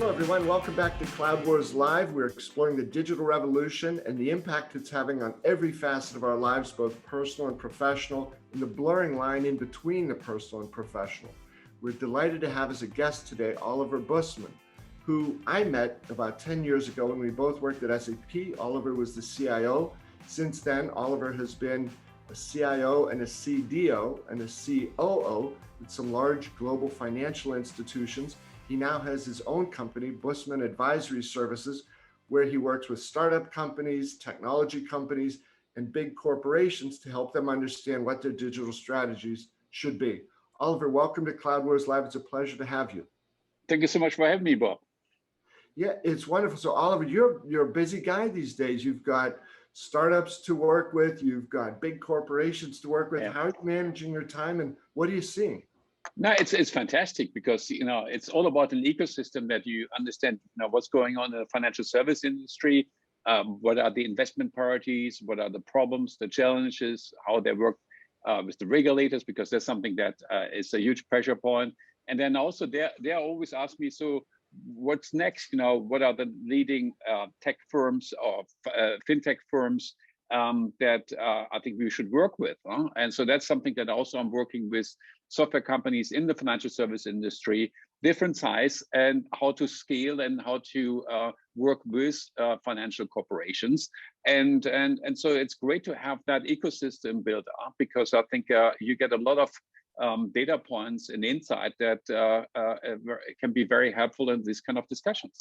Hello, everyone. Welcome back to Cloud Wars Live. We're exploring the digital revolution and the impact it's having on every facet of our lives, both personal and professional, and the blurring line in between the personal and professional. We're delighted to have as a guest today Oliver Bussmann, who I met about 10 years ago when we both worked at SAP. Oliver was the CIO. Since then, Oliver has been a CIO and a CDO and a COO with some large global financial institutions. He now has his own company, Bussmann Advisory Services, where he works with startup companies, technology companies, and big corporations to help them understand what their digital strategies should be. Oliver, welcome to Cloud Wars Live. It's a pleasure to have you. Thank you so much for having me, Bob. Yeah, it's wonderful. So Oliver, you're a busy guy these days. You've got startups to work with, you've got big corporations to work with. Yeah. How are you managing your time and what are you seeing? No, it's fantastic because it's all about an ecosystem that you understand what's going on in the financial service industry, what are the investment priorities, what are the problems, the challenges, how they work with the regulators, because that's something that is a huge pressure point. And then also they always ask me, so what's next? What are the leading tech firms or fintech firms that I think we should work with? And so that's something that also I'm working with software companies in the financial service industry, different size, and how to scale and how to work with financial corporations. And so it's great to have that ecosystem built up, because I think you get a lot of data points and insight that can be very helpful in these kind of discussions.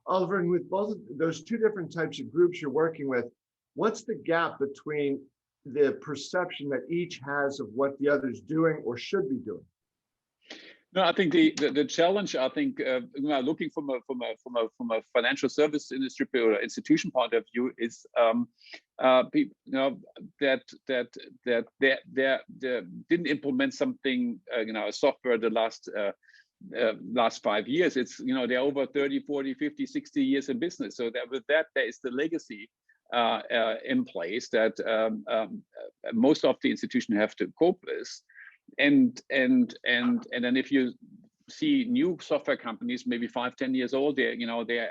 Oliver, and with both of those two different types of groups you're working with, what's the gap between the perception that each has of what the other's doing or should be doing? No, I think the challenge, I think, looking from a financial service industry or institution point of view, is that they didn't implement something, a software the last 5 years. It's they're over 30, 40, 50, 60 years in business. So that with that there is the legacy in place that most of the institutions have to cope with. And then if you see new software companies, maybe 5, 10 years old, they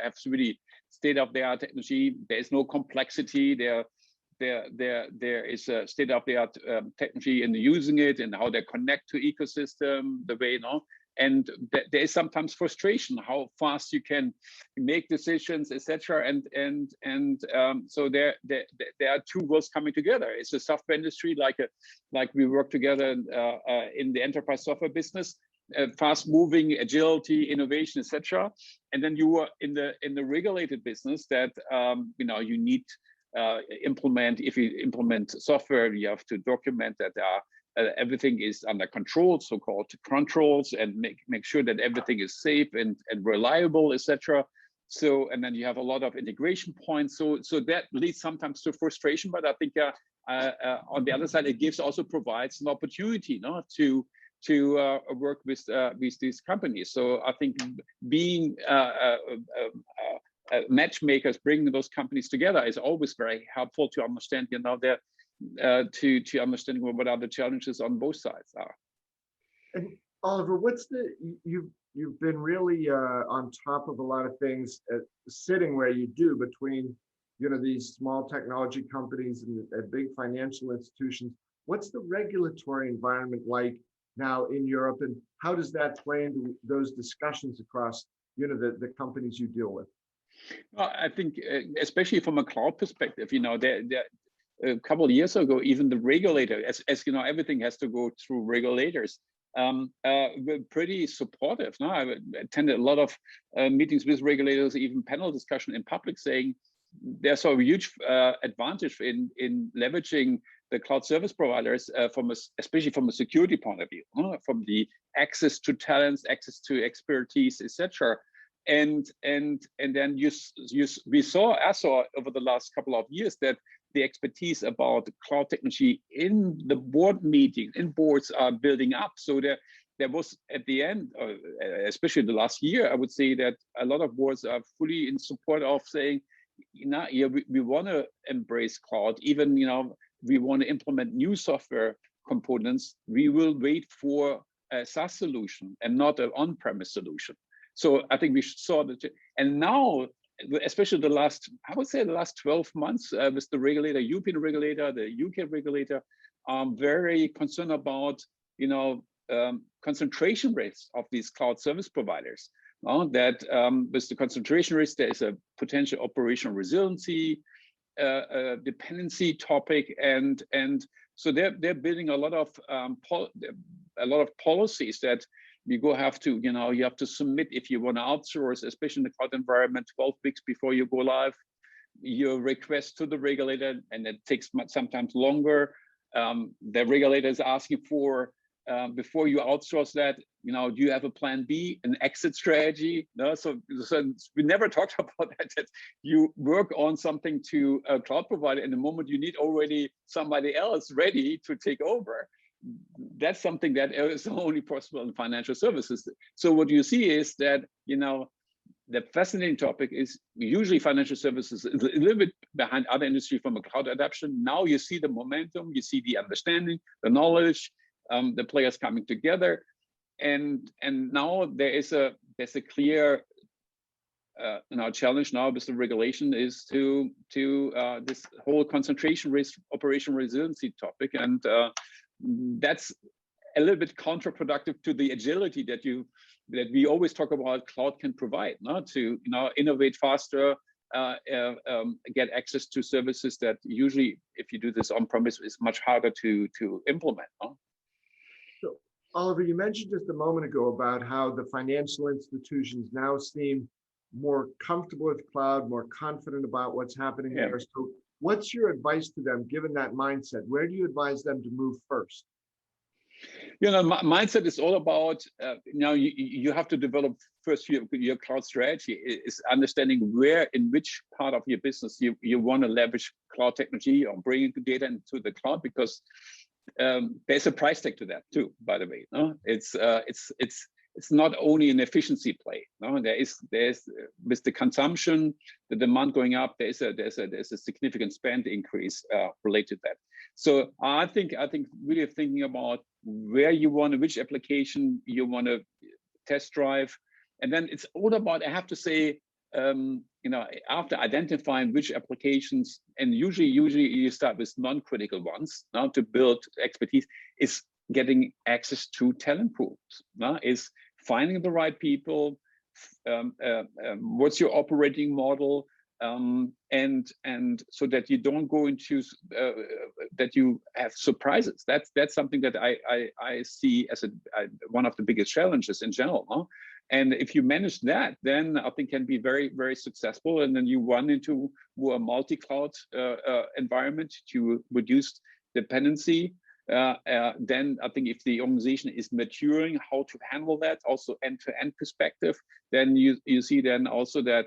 have really state-of-the-art technology. There is no complexity. There is a state-of-the-art technology in using it and how they connect to ecosystem, the way and there is sometimes frustration how fast you can make decisions, etc. So there are two worlds coming together. It's a software industry like we work together in the enterprise software business, fast moving, agility, innovation, etc. And then you are in the regulated business that you need implement. If you implement software, you have to document that everything is under control, so-called controls, and make sure that everything is safe and reliable, etc. So, and then you have a lot of integration points. So that leads sometimes to frustration, but I think on the other side, it also provides an opportunity, to work with these companies. So I think being matchmakers, bringing those companies together is always very helpful to understand, to understand what are the challenges on both sides are. And Oliver, you've been really on top of a lot of things, sitting where you do between these small technology companies and big financial institutions. What's the regulatory environment like now in Europe, and how does that play into those discussions across the companies you deal with? Well, I think especially from a cloud perspective, a couple of years ago, even the regulator, as everything has to go through regulators, were pretty supportive. I attended a lot of meetings with regulators, even panel discussion in public, saying there's a huge advantage in leveraging the cloud service providers, especially from a security point of view, from the access to talents, access to expertise, etc. And then we saw over the last couple of years that the expertise about cloud technology in the board meeting, in boards, are building up. So there was at the end, especially the last year, I would say that a lot of boards are fully in support of saying, we want to embrace cloud. Even we want to implement new software components. We will wait for a SaaS solution and not an on-premise solution. So I think we saw that, and now, especially I would say the last 12 months, with the regulator, European regulator, the UK regulator, are very concerned about, concentration rates of these cloud service providers. That with the concentration risk, there is a potential operational resiliency, dependency topic, and so they're building a lot of policies that you have to submit if you want to outsource, especially in the cloud environment, 12 weeks before you go live, your request to the regulator, and it takes sometimes longer. The regulator is asking for, before you outsource that, do you have a plan B, an exit strategy? No, so we never talked about that you work on something to a cloud provider, and the moment you need already somebody else ready to take over, that's something that is only possible in financial services. So what you see is that, the fascinating topic is usually financial services is a little bit behind other industry from a cloud adoption. Now you see the momentum, you see the understanding, the knowledge, the players coming together, and now there's a clear challenge now with the regulation is to this whole concentration risk, operational resiliency topic, and that's a little bit counterproductive to the agility that we always talk about cloud can provide, to innovate faster, get access to services that usually, if you do this on premise, is much harder to implement. So, Oliver, you mentioned just a moment ago about how the financial institutions now seem more comfortable with cloud, more confident about what's happening there. So what's your advice to them, given that mindset? Where do you advise them to move first? Mindset is all about, you have to develop first your cloud strategy. Is understanding where, in which part of your business you want to leverage cloud technology or bring data into the cloud, because there's a price tag to that too, by the way. It's not only an efficiency play. There's with the consumption, the demand going up, there's a significant spend increase related to that. So I think really thinking about where you want, which application you want to test drive, and then it's all about, I have to say, after identifying which applications, and usually you start with non-critical ones now to build expertise, is getting access to talent pools. Is finding the right people, what's your operating model, and so that you don't go into that you have surprises. That's something that I see as one of the biggest challenges in general. And if you manage that, then I think can be very, very successful. And then you run into more multi-cloud environment to reduce dependency. Then I think if the organization is maturing, how to handle that, also end-to-end perspective, then you see then also that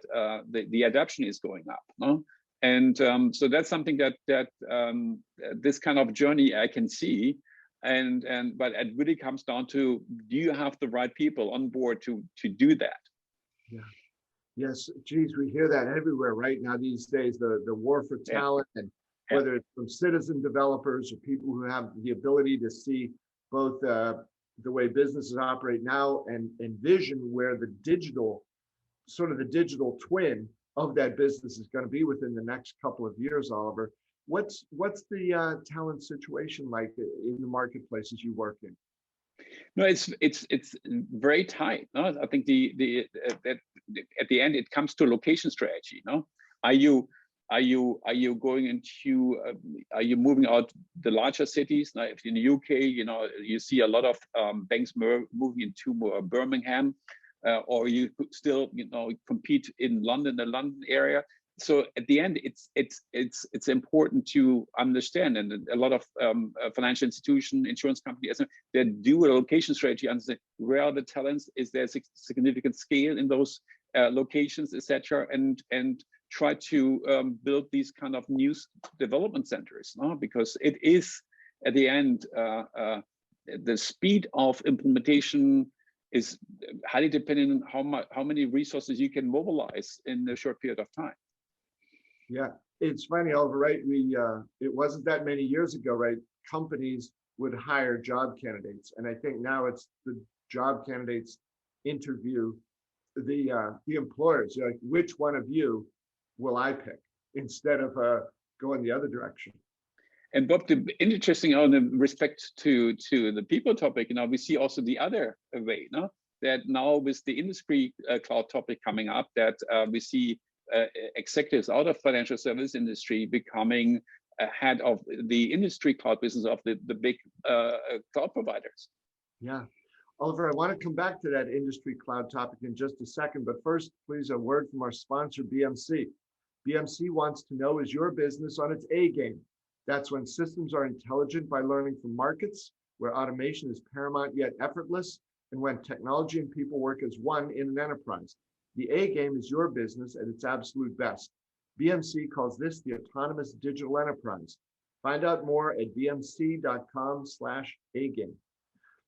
the adoption is going up. No? And so that's something that this kind of journey I can see. But it really comes down to, do you have the right people on board to do that? Yeah. Yes, geez, we hear that everywhere right now these days, the war for talent, and whether it's from citizen developers or people who have the ability to see both the way businesses operate now and envision where the digital twin of that business is going to be within the next couple of years. Oliver, what's the talent situation like in the marketplaces you work in? No, it's very tight. No? I think at the end it comes to location strategy. No, are you going into? Are you moving out the larger cities? Now, if in the UK, you see a lot of banks moving into more Birmingham, or you could still compete in London, the London area. So at the end, it's important to understand, and a lot of financial institution, insurance companies, they do a location strategy, understand where are the talents, is there significant scale in those locations, etc., and try to build these kind of new development centers, no? Because it is at the end the speed of implementation is highly dependent on how many resources you can mobilize in a short period of time. Yeah, it's funny, Oliver, right? It wasn't that many years ago, right? Companies would hire job candidates. And I think now it's the job candidates interview the employers, like, which one of you will I pick, instead of going the other direction. And Bob, the interesting on the respect to the people topic, we see also the other way, no? That now with the industry cloud topic coming up, that we see executives out of financial service industry becoming head of the industry cloud business of the big cloud providers. Yeah. Oliver, I want to come back to that industry cloud topic in just a second, but first, please, a word from our sponsor, BMC. BMC wants to know, is your business on its A game? That's when systems are intelligent by learning from markets, where automation is paramount yet effortless, and when technology and people work as one in an enterprise. The A game is your business at its absolute best. BMC calls this the autonomous digital enterprise. Find out more at bmc.com/A-game.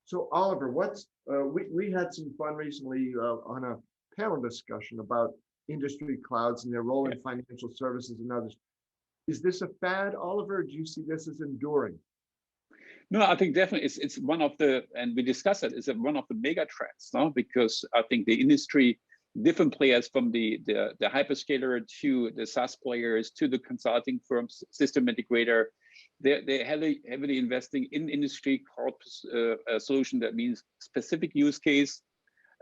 So Oliver, we had some fun recently on a panel discussion about industry clouds and their role in financial services and others. Is this a fad, Oliver, or do you see this as enduring? No, I think definitely it's one of the, and we discussed it, is one of the mega trends, no? Because I think the industry, different players from the hyperscaler to the SaaS players to the consulting firms, system integrator, they're heavily investing in industry cloud solution. That means specific use case,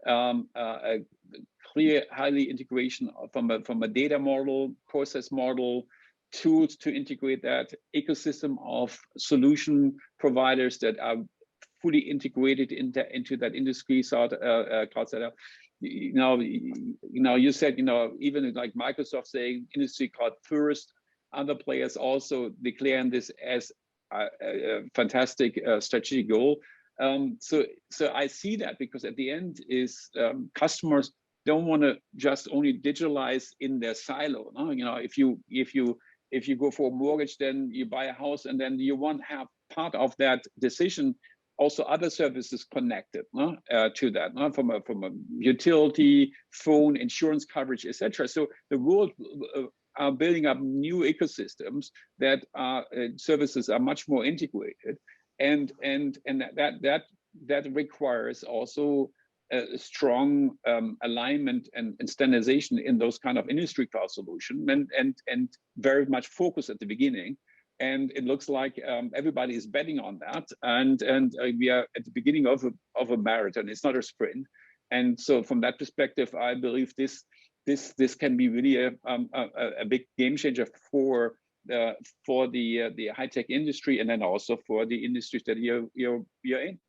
a clear, highly integration from a data model, process model, tools to integrate that, ecosystem of solution providers that are fully integrated into that industry cloud setup. You said, even like Microsoft saying industry cloud first, other players also declaring this as a fantastic strategic goal. So I see that, because at the end is customers don't want to just only digitalize in their silo. No? If you go for a mortgage, then you buy a house, and then you want to have part of that decision also other services connected to that, from a utility, phone, insurance coverage, etc. So the world are building up new ecosystems that services are much more integrated, and that requires also a strong alignment and standardization in those kind of industry cloud solution, and very much focus at the beginning. And it looks like everybody is betting on that, and we are at the beginning of a marathon. It's not a sprint. And so from that perspective, I believe this can be really a big game changer for the high tech industry, and then also for the industries that you're in.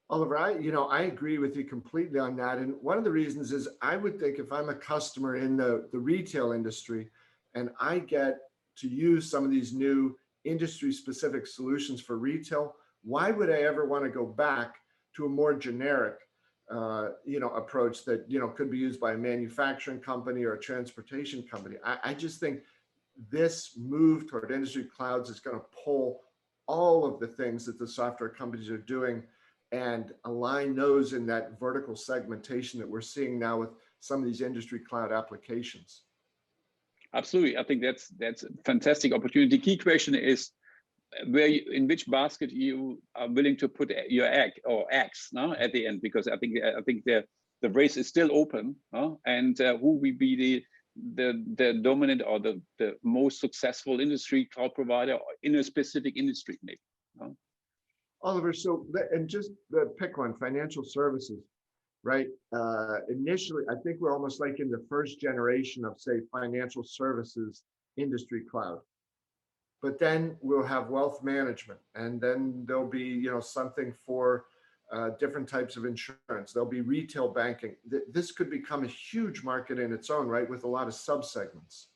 Oliver, I agree with you completely on that. And one of the reasons is, I would think if I'm a customer in the retail industry and I get to use some of these new industry specific solutions for retail, why would I ever want to go back to a more generic approach that could be used by a manufacturing company or a transportation company? I just think this move toward industry clouds is going to pull all of the things that the software companies are doing and align those in that vertical segmentation that we're seeing now with some of these industry cloud applications. Absolutely, I think that's a fantastic opportunity. Key question is in which basket you are willing to put your egg or eggs at the end, because I think the race is still open, and who will be the dominant or the most successful industry cloud provider in a specific industry, maybe. Oliver, so and just pick one, financial services, right? Initially, I think we're almost like in the first generation of, say, financial services industry cloud. But then we'll have wealth management, and then there'll be something for different types of insurance. There'll be retail banking. This could become a huge market in its own right, with a lot of subsegments.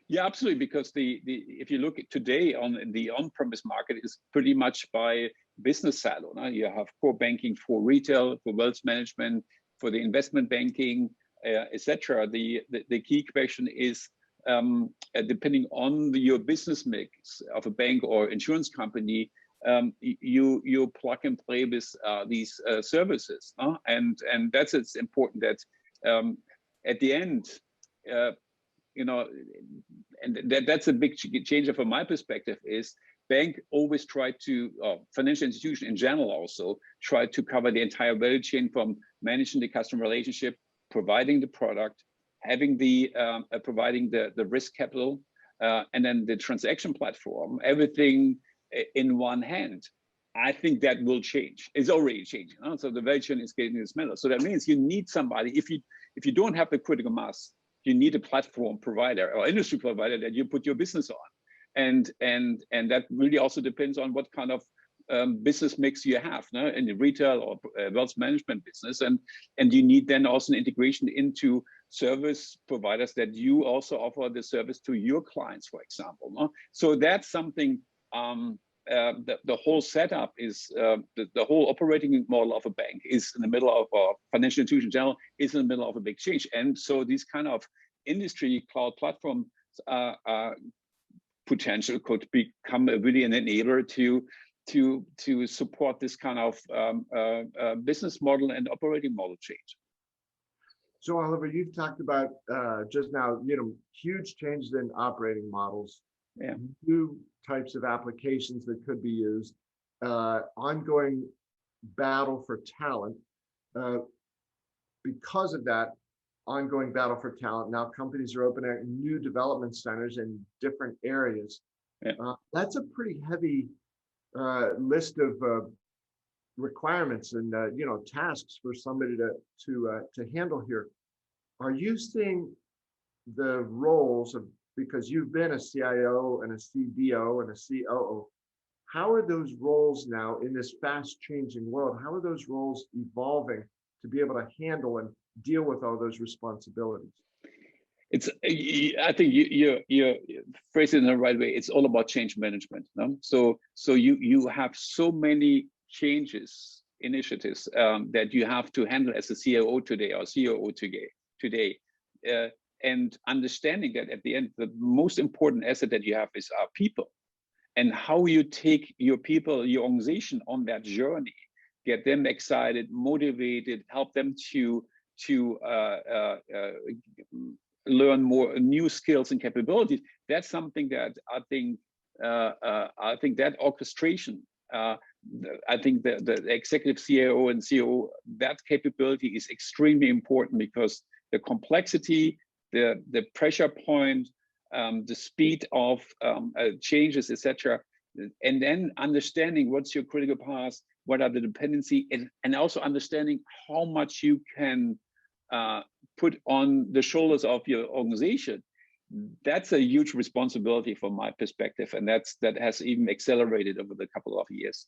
Yeah, absolutely. Because if you look at today on the on-premise market, is pretty much by business silo. You have core banking for retail, for wealth management, for the investment banking, etc. The key question is, depending on your business mix of a bank or insurance company, you plug and play with these services, and that's it's important that at the end, and that's a big change from my perspective, is bank always tried to, financial institution in general also tried to cover the entire value chain, from managing the customer relationship, providing the product, having the providing the risk capital, and then the transaction platform, everything in one hand. I think that will change. It's already changing. So the value chain is getting smaller. So that means you need somebody. If you don't have the critical mass, you need a platform provider or industry provider that you put your business on. And that really also depends on what kind of business mix you have, no? In the retail or wealth management business, and you need then also an integration into service providers that you also offer the service to your clients, for example. No? So that's something. The whole setup is the whole operating model of a bank is in the middle of, or financial institution in general is in the middle of a big change, and so these kind of industry cloud platform potential could become really an enabler to support this kind of business model and operating model change. So Oliver, you've talked about just now, huge changes in operating models, new types of applications that could be used, ongoing battle for talent. Because of that ongoing battle for talent, now companies are opening new development centers in different areas. That's a pretty heavy list of requirements and tasks for somebody to handle here. Are you seeing the roles of, because you've been a CIO and a CDO and a COO, how are those roles now in this fast changing world? How are those roles evolving to be able to handle and deal with all those responsibilities? I think you phrase it in the right way. It's all about change management. No? So you have so many changes, initiatives that you have to handle as a CIO today or COO today. And understanding that at the end, the most important asset that you have is our people, and how you take your people, your organization on that journey, get them excited, motivated, help them to learn more new skills and capabilities. That's something that I think that orchestration, I think the executive CIO and COO, that capability is extremely important, because the complexity, the pressure point, the speed of changes, etc., and then understanding what's your critical path, what are the dependency, and also understanding how much you can put on the shoulders of your organization. That's a huge responsibility from my perspective, and that has even accelerated over the couple of years.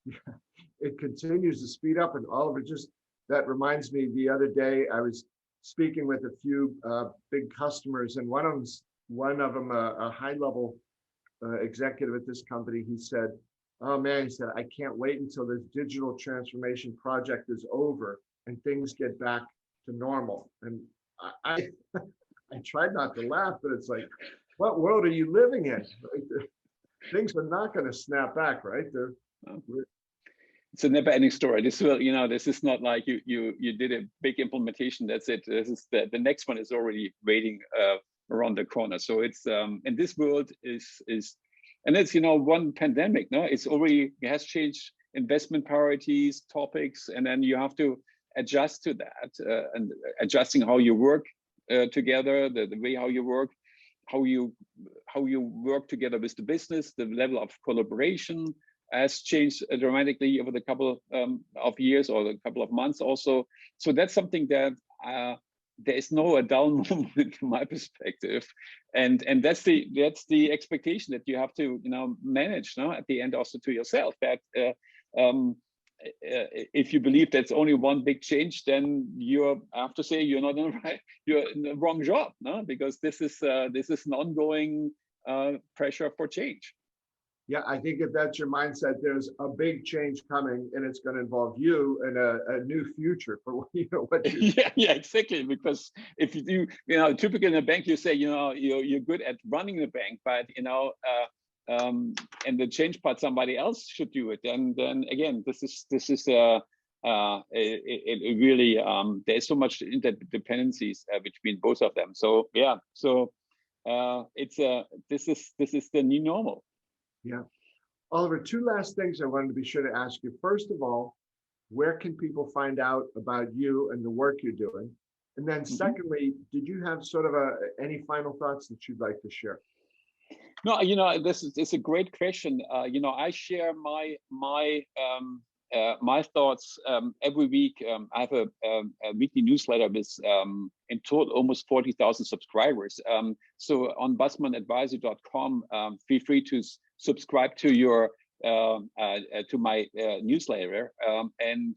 Yeah, it continues to speed up, and Oliver, that reminds me, the other day I was speaking with a few big customers, and one of them, a high-level executive at this company, he said, "Oh man," he said, "I can't wait until this digital transformation project is over and things get back to normal." And I tried not to laugh, but it's like, what world are you living in? Right? Things are not going to snap back, right? It's a never-ending story. This is not like you did a big implementation. That's it. This is the next one is already waiting around the corner. So it's and this world is and it's one pandemic. No, it has changed investment priorities, topics, and then you have to adjust to that and adjusting how you work together, the way how you work, how you work together with the business, the level of collaboration has changed dramatically over the couple of years or a couple of months also. So that's something that there is no a dull moment from my perspective, and that's the expectation that you have to manage at the end also to yourself, that if you believe that's only one big change, then I have to say you're not you're in the wrong job, no? Because this is an ongoing pressure for change. Yeah, I think if that's your mindset, there's a big change coming, and it's going to involve you and a new future for what you. Yeah, exactly. Because if you do, typically in a bank, you say, you're good at running the bank, but and the change part somebody else should do it. And then again, this is it really there's so much interdependencies between both of them. So yeah, this is the new normal. Yeah. Oliver, two last things I wanted to be sure to ask you. First of all, where can people find out about you and the work you're doing? And then Mhm. secondly, did you have sort of any final thoughts that you'd like to share? No, this is it's a great question. I share my thoughts every week. I have a weekly newsletter with in total almost 40,000 subscribers. So on bussmannadvisor.com, feel free to subscribe to your to my newsletter, and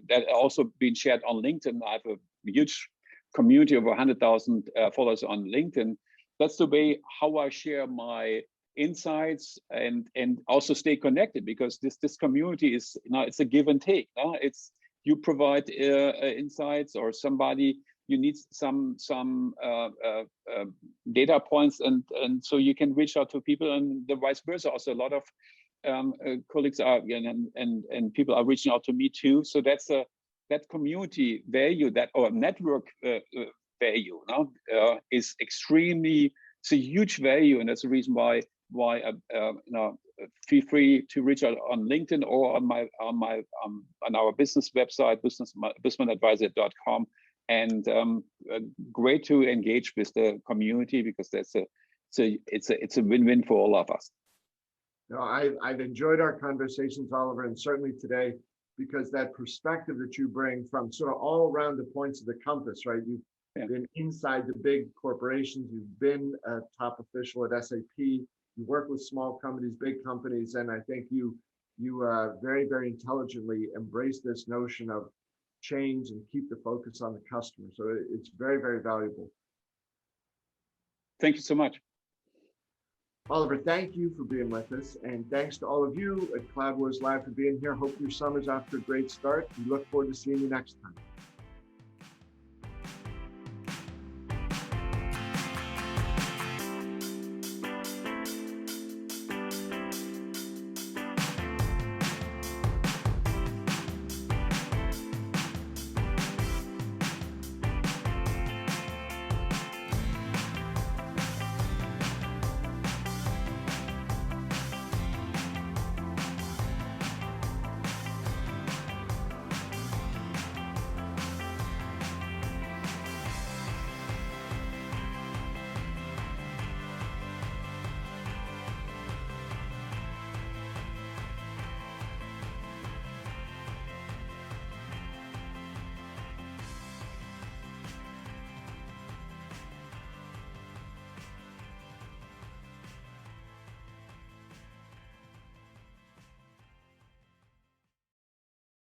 that also been shared on LinkedIn. I have a huge community of 100,000 followers on LinkedIn. That's the way how I share my insights and also stay connected, because this community is it's a give and take. It's you provide insights, or somebody you need some data points, and so you can reach out to people, and the vice versa. Also, a lot of colleagues are and people are reaching out to me too. So that's that community value, that or network value is extremely, it's a huge value, and that's the reason why feel free to reach out on LinkedIn or on our business website, bussmannadvisor.com, and great to engage with the community, because it's a win-win for all of us. No, I've enjoyed our conversations, Oliver, and certainly today, because that perspective that you bring from sort of all around the points of the compass, right? You've been inside the big corporations, you've been a top official at SAP, you work with small companies, big companies, and I think you very, very intelligently embrace this notion of change and keep the focus on the customer. So it's very, very valuable. Thank you so much. Oliver, thank you for being with us, and thanks to all of you at Cloud Wars Live for being here. Hope your summer's off to a great start. We look forward to seeing you next time.